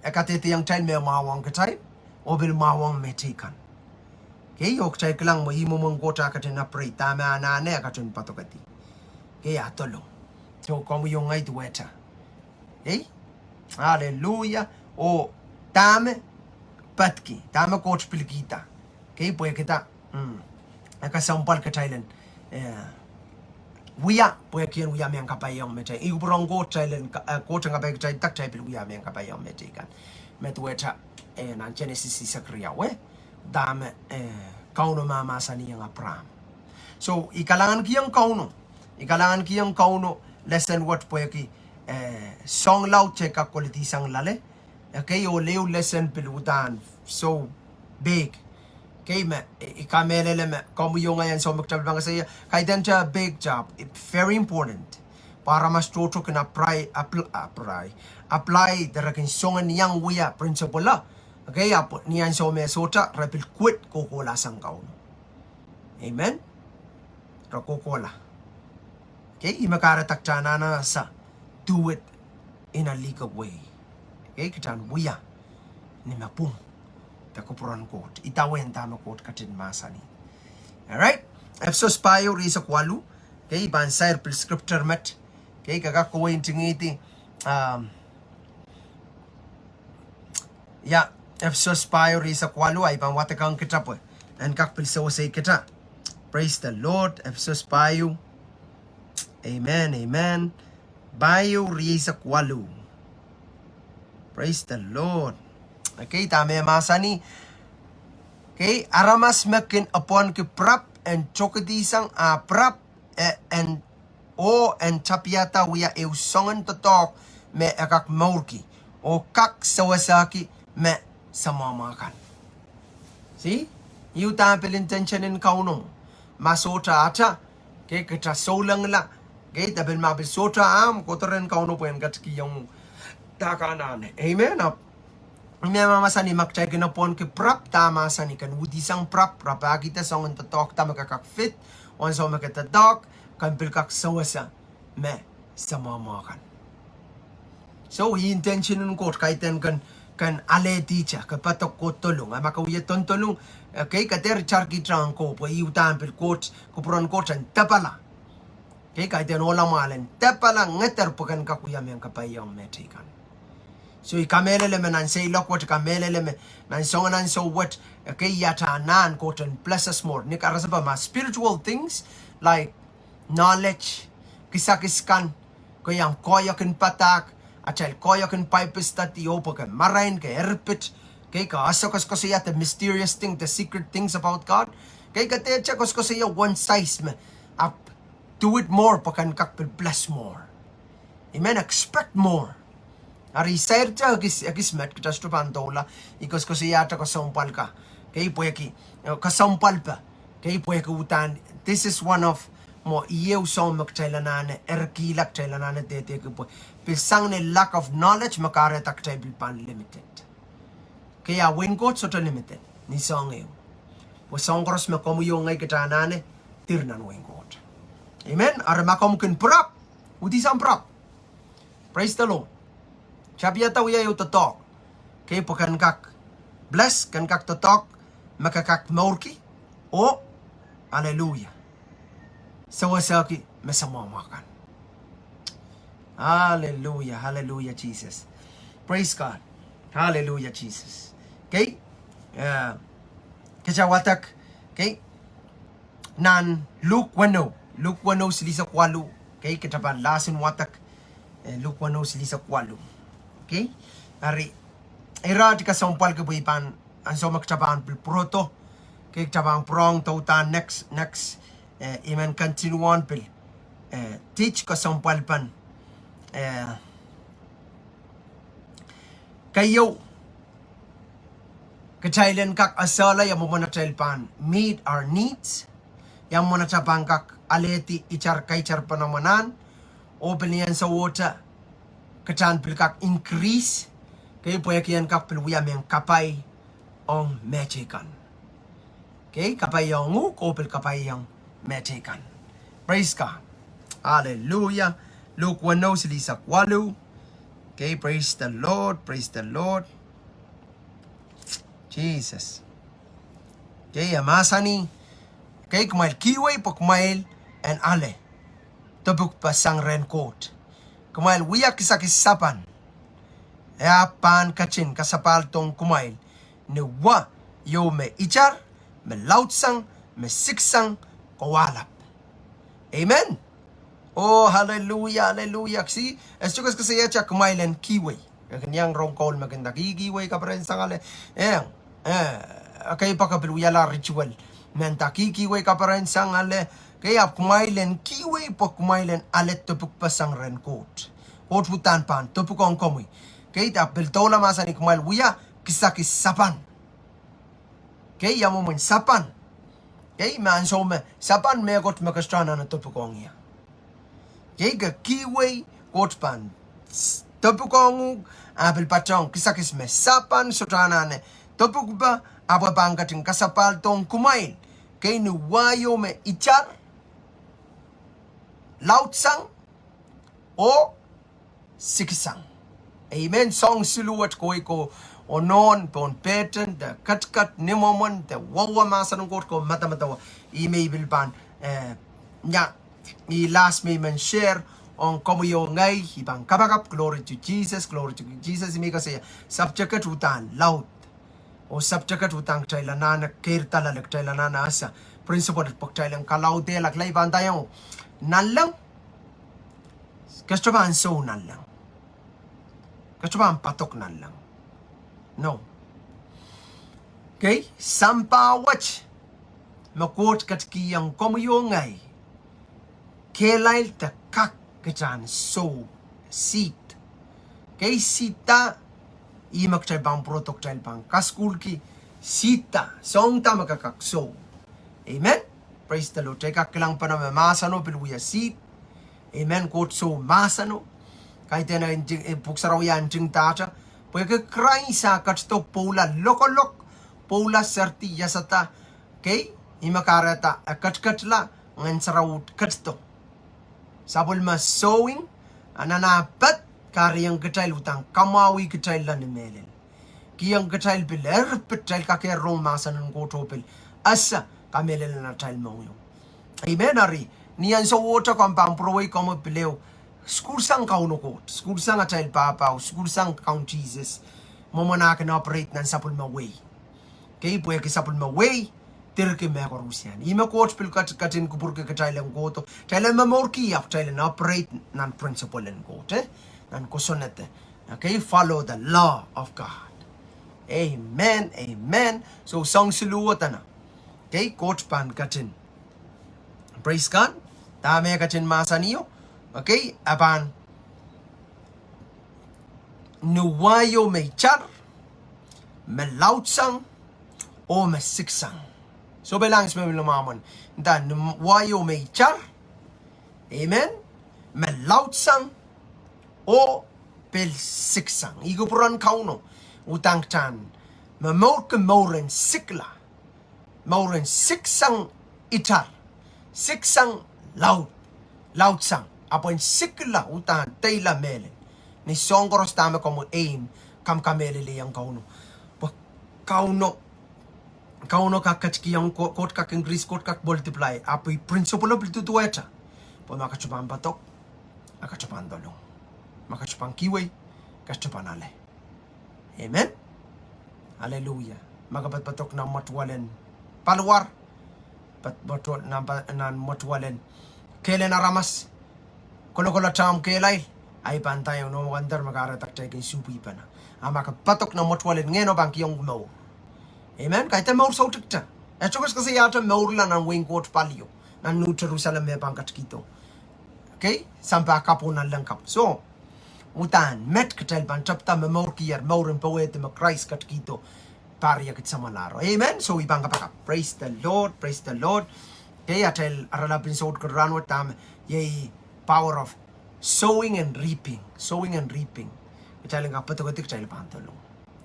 akatete yang tail me mawang kitai o bil mawang metikan okay ok tai klang mo imo mong kota katin na pray tame anane akatin patokati okay atolo so komo yung ngai dueta okay hallelujah o tame patki tame court pilkita okay, puede kita nakasampal ka Thailand. Wiya, puede kian wiya miyang kapayang metay. Iuburong go Thailand, go chang kapay ka tak Thailand wiya miyang kapayang metay kan. Metueta, na Genesis isa kriya we dame kauno mama sani yang Abraham. So ikalangan kiyang kauno lesson what po ki song lau check up quality sang lale. Okay, o leo lesson pilutan so big. Okay, ikamele me como yung ngayon so magtabang kasi kaidan siya big job. It's very important para mas toto kan apply darakin songan niyang wiya principle la. Okay, apo niyan so me sota rapil quit kokola sang kaun. Amen. Rakokola. Okay, imakaratak na sa do it in a legal way. Okay, kitan wiya ni mapung takupuran kot itawen tama kot katin masani. Alright, Efsos payo risa kwalu. Okay, bansay pil scripture met. Okay, kakakuwain tingiti Efsos payo risa kwalu ay pangwatakang kita po and kakpil sa wasay kita. Praise the Lord. Efsos payo. Amen, amen. Bayo risa kwalu. Praise the Lord. Okay, tama masani. Okay, aramas mekin upon ki prap and chokadisang prap and tapiata wiya eusongan totok me akak maurki o kak sawasaki me samamakan. See? You tampil intention in kaunong. Masota ata. Okay, kita solang la. Okay, tabil mabil sota kotoren kauno po yan katki yung takanan. Amen. May mamasani magchay kinapon ki prap tama sani kan udisang prap rapagita songan totok tama kakak-fit on so makatatok kan pilkak sawasa me samamakan. So hi intention ko kaiten kan ale teacher kapatok ko tulong makawiya tontulong okay kater charki trang ko po iutan pil coach kupron coach an tapala okay kaiten ola malen tapala ngeter pukan kakuya men kapayong metikan. So ikamele me nan say look what kamele me nan songan so what okay yata nan koten bless us more ni karasaba ma spiritual things like knowledge kisakiskan ko yang koyakin patak atel koyakin pipes tati opakan marain ke erpit okay ka asokos ko siya the mysterious thing the secret things about God kay kate chakos ko siya one size me up do it more pakan kakpil bless more. Amen, expect more. Ari sair cha agis met kita stupantola ikos ko siya ta kasampal ka kay pueki kasampal pa kay pueki utan. This is one of mo ieu so magtailanane erkilak tailanane tete ko po pisang ne lack of knowledge makare tak table pan limited kaya win ko so to limited ni song eu po song cross me komu yung ngay kita nane tirnan win ko. Amen. Ara makom kun prap udi sam prap. Praise the Lord. Chabiata wiya yu totok. Okay, po kan kak bless, kan kak totok, makakak maurki. O, hallelujah. Sawasaki, masamamakan. Hallelujah, hallelujah, Jesus. Praise God. Hallelujah, Jesus. Okay? Kachawatak, okay? Nan Luke 1:0. Luke 1:0 silisa kwalu. Okay, kitaban lasin watak. Luke 1:0 silisa kwalu. Okay? Ari era di kasampal ke buipan anso magtabang pil proto kay tabang prong tautan next iman continuan pil teach kasampal pan kayo kachailen kak asala yang mo na pan meet our needs yang mo na tabang kak aleti ichar kaichar panamanan open yan sa water kachan pil kak increase kay po yakian kak pil wiya men kapay ong mechikan. Okay, kapay yung ko pil kapay yung mechikan. Praise God. Hallelujah. Luke 1:0 silisa kwalu. Okay, praise the Lord. Praise the Lord. Jesus. Okay, amasani. Okay, kumail kiway po kumail and ale. Tabuk pa sang raincoat. Kumail wiya kisakisapan. Pan kachin kasapal tong kumail. Ni wa yo me ichar, me lautsang, me siksang, kawalap. Amen. Oh, hallelujah, hallelujah. See, as chukas kasi yacha kumailan kiwi. Kanyang rong call maganda kikiway ka pa rin sa ngale. Kaya pa kapiluyala ritual. Menta kikiway ka pa rin sa ngale. Kaya kumailen kiway po kumailen alet tupuk pasang ren kot. Kot hutan pan tupuk ang komoy. Kaya tapil tola masa ni kumail wuya kisakis sapan. Kaya mo mun sapan. Kaya man so me sapan me kot makastrana na tupuk ang iya. Kaya kiway kot pan. Tupuk ang apil patong kisakis me sapan sotrana ne topuk ba apa bangkating kasapal tong kumain kay nuwayo me ichar lautsang o sikisang. Amen. Song siluat ko onon pon peten the kat ni momon the wawa masanong ko mata email bilban nya i last me man share on komuyo ngay ibang kabagap glory to Jesus imi kasi subject utan loud o subject utang chailana na kirtala lag chailana na asa principle pok chailang kalaude lag lay bantayo nalang kastoban so nalang kastoban patok nalang no okay sampawach makot katkiyang komuyo ngay kelail ta kak Kechan so seat kay sita imak chay bang protok chay bang kaskul ki sita song ta makakakso. Amen. Praise the Lord. Chay kaklang pa na masano piluya seat. Amen. Kot so masano kay tena puksaraw yan jing tata pwede kray sa katsto pola lokolok pola serti yasata kay imakarata katkatla ngan saraw katsto sabol mas sowing ananapat kariyang ketail utang kamawi ketail lan melel kiyang ketail biler petail kakerong masan ko topel asa kamelel na tail mo yo. Amen ari niyan so water kampang proway como pileo school sang kauno ko school sang tail papa school sang count Jesus momona ka na operate nan sapol ma way kay puya ki sapol ma way terke me Rusian. Ima coach pil katin kupur ke Thailand ko to. Thailand mamorki af Thailand operate nan principle en ko te. Nan kosonete. Okay, follow the law of God. Amen. Amen. So song siluwatan na. Okay, coach pan katin. Praise God. Tame katin masa niyo. Okay, apan nuwayo may char melautsang o mesiksang. So belangis mo lumaman. Dan wayo may char. Amen. Melautsang o pelsiksang. Igupuran kauno. Utang chan. Mamor ke mauren sikla. Mauren siksang itar. Siksang laut. Lautsang. Apoin sikla utang tayla melen. Ni songkoros tama como aim. Kam kamelili ang kauno. Kauno kakat kiyang kot kak increase kot kak multiply apoy principle of itu tueta po makachupang batok makachupang dolong makachupang kiway kachupang ale. Amen. Hallelujah. Magabat batok na matwalen paluar pat batok na matwalen kailan aramas kolo cham kailay ay pantay no wonder magaratak tay kay supi pa na makapatok na matwalen ngeno bang kiyong mo. Amen. Kahit maur sa utik ta. Echokas kasi yata maur lang ang wing court palio. Nan New Jerusalem may pangkat kito. Okay? Sampa kapo na lang kap. So, utan, met katel pan chapta maur kiyar, maurin pawete ma Christ kat kito. Pariya kit sa malaro. Amen. So, ibang kapakap. Praise the Lord. Praise the Lord. Okay, atel aralapin sa ut karanwat tam yay power of sowing and reaping. Sowing and reaping. Italing kapatugatik chayla pantalo.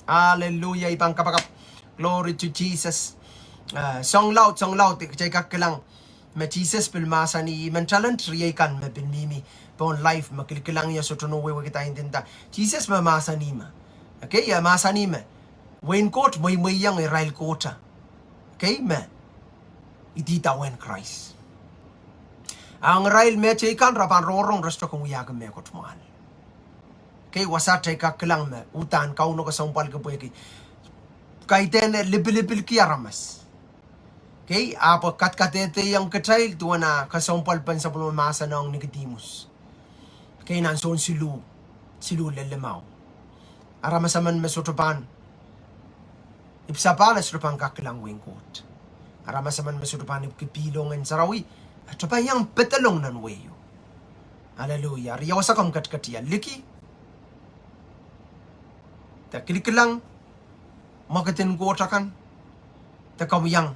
Hallelujah. Ibang kapakap. Glory to Jesus. Song loud. Chay kakilang. Ma Jesus pilmasa ni menchalan triyay kan ma binmimi. Pon life makilkilang niya so tunuwe kita intinta. Jesus mamasa ni ma. Okay, masa ni ma. Wen court may yang irail kota. Okay, ma. Itita wen Christ. Ang rail me chay kan rapan rorong resto kung uyagam me kot mahal. Okay, wasa chay kakilang ma. Utan kauno ka sampal ka po kaiten libil kiaramas. Okay, apa katkatete yang katrail tuwa na kasampal pan sa pumamasa ng Nicodemus. Okay, nanson silu lelemaw. Aramasaman mesutupan. Ipsapala sutupan kakilang wingkot. Aramasaman mesutupan ipkipilongan sarawi. At yang betalong nan weyo. Hallelujah. Riyawasakam katkatia liki. Ta kilikilang makatin kotakan. Ta yang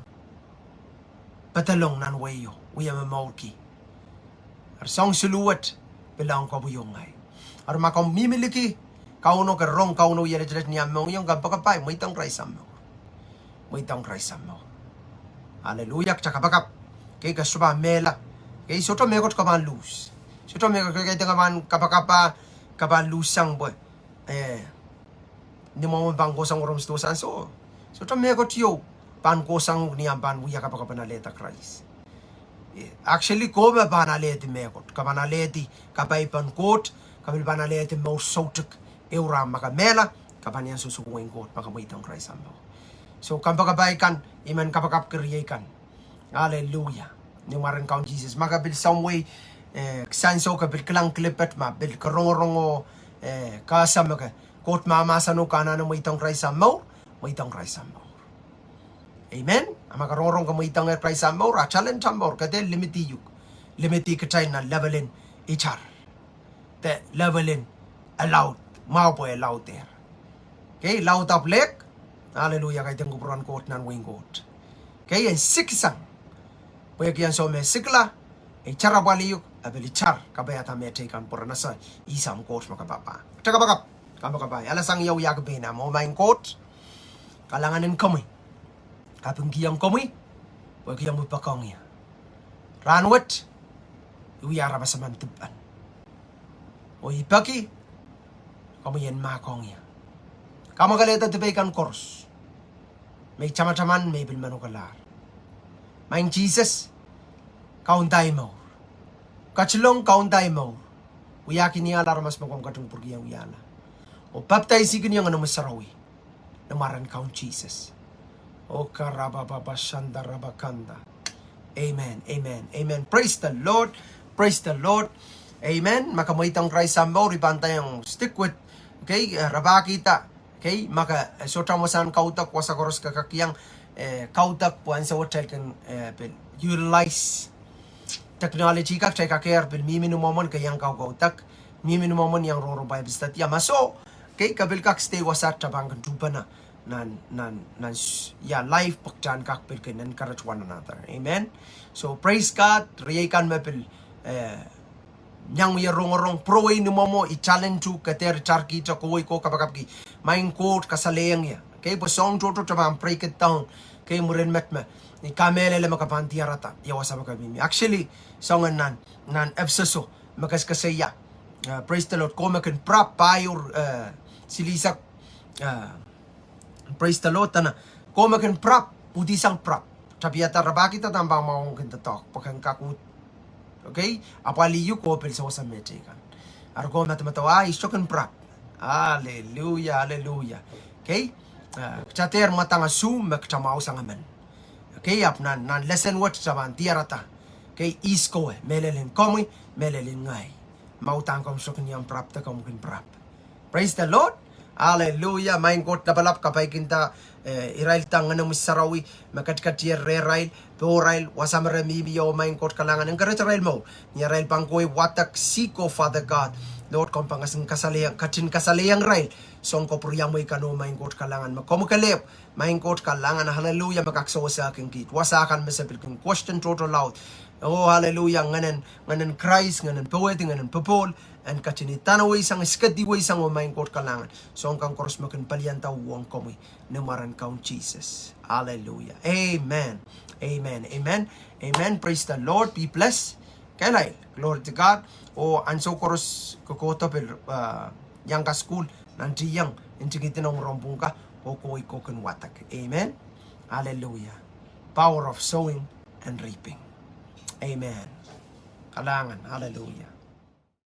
betalong nan weyo. Uya mamauki. Arsong suluwat bilang kabuyongay. Armakam mimiliki. Kauno ka rong kauno yelet niya mo yung kapakapay. May tang raisam mo. May tang raisam mo. Hallelujah. Tsakapakap. Kay kasuba mela. Kay soto megot kaman lose. Soto megot kay kaman kapakapa kapan lusang boy. Ni mo bang kosang urom stusan so. Soto megot yo pan kosang niya pan wiya kapakapa na leta Christ. Actually ko ba banaleti megot. Kabanaleti kapay pan kot kabil banaleti mo sotuk euram maka mela kapan yan susukuin kot maka muitang Christ ambo. So kapakapay kan iman kapakap kriyekan. Hallelujah. Ni maran kaun Jesus. Maka bil some way sanso ka bil klang klipet ma bil karongo kasa maka kot mamasano kana na muitang Christ ambo. Muitang Christ ambo. Amen. Ama karorong ka muitang Christ ambo. Ra challenge ambo. Kate limiti yuk. Limiti ka chay na levelin ichar. Te levelin allowed. Mau po allowed there. Okay. Loud up leg. Hallelujah. Kay tiyang kupuran kot nan wing kot. Okay. And sikisang. Pwede kiyan so me sikla, chara baliyuk, abeli char, kabayata me tekan por nasa isam coach makapapa. Taka bakap, kabakapay. Alasang yaw yakbe na mo main coach, kalanganin kami. Kapung kiyang kami, pwede kiyang mupakong ya. Ranwat, uyara basaman tiban. O ipaki, kami yan makong ya. Kamagaleta tibekan course. May chama-chaman, may bilmanukalar. Main Jesus, kauntay mo. Kachlong kauntay mo. Uyakin niya alarmas mo kung katong purgiyang uyala. O baptize niya nga namasarawi. Namaran kaun Jesus. O karabababashanda rabakanda. Amen, amen, amen. Praise the Lord. Praise the Lord. Amen. Makamuitang Christ sa mo. Ribantay ang stick with. Okay, rabakita. Okay, maka sotramosan kautak wasakoros kakakiyang kautak puan sa hotel kan utilize technology ka chay kakayar bil miminu momon kayang kautak miminu momon yang roro Bible study maso kay kabil kak stay wasat tabang kan tupa na nan ya life pakjan kak bil kan encourage one another. Amen. So praise God. Riyakan mapil yang ya rong proay ni momo i challenge tu kater charki cha koi ko kapakapki main court kasaleyang ya. Okay, po song toto tabang pray it down. Okay, murin met me. Ni kamele le makapanti arata. Yawa sa makabimi. Actually, songan nan ebseso makas kasaya. Praise the Lord. Ko makan prap payor silisak praise the Lord tana. Ko makan prap udisang prap. Tabiata rabaki ta tambang maong kinta talk pakan kakut. Okay? Apaliyu ko pel sa metekan. Argo matamatawa istokan prap. Hallelujah, hallelujah. Okay? Chater matanga sum maktamao sangaman. Okay, ap nan lesson what saban tiarata. Okay, isko melelin komi, melelin ngai. Mautang kom sokin yang prap ta kom kin prap. Praise the Lord. Hallelujah. Main kot labalap kapay kinta irail tang ano misarawi makatkat rail porail wasamare mibiyo main kot kalangan ng rail mo. Ni rail pangkoy watak siko Father God. Lord kong pangasing kasaliyang, katin kasaliyang rail. Song ko puriyang mo ikano main kot kalangan. Magkomukalip, main kot kalangan. Hallelujah, magaksawa sa aking kit. Wasakan masapil kong question total loud. Oh, hallelujah, nganan Christ, nganan poeti, nganan popol. And katinitana way isang iskadi way isang main kot kalangan. Song kang koros makin palianta uwang komoy. Namaran kaun Jesus. Hallelujah. Amen. Amen. Amen. Amen. Praise the Lord. Be blessed. Kanay, glory to God. O anso koros kokota pel yang ka school nanti yang intigitin ng rombong ka o ko'y koken watak. Amen. Hallelujah. Power of sowing and reaping. Amen. Kalangan. Hallelujah.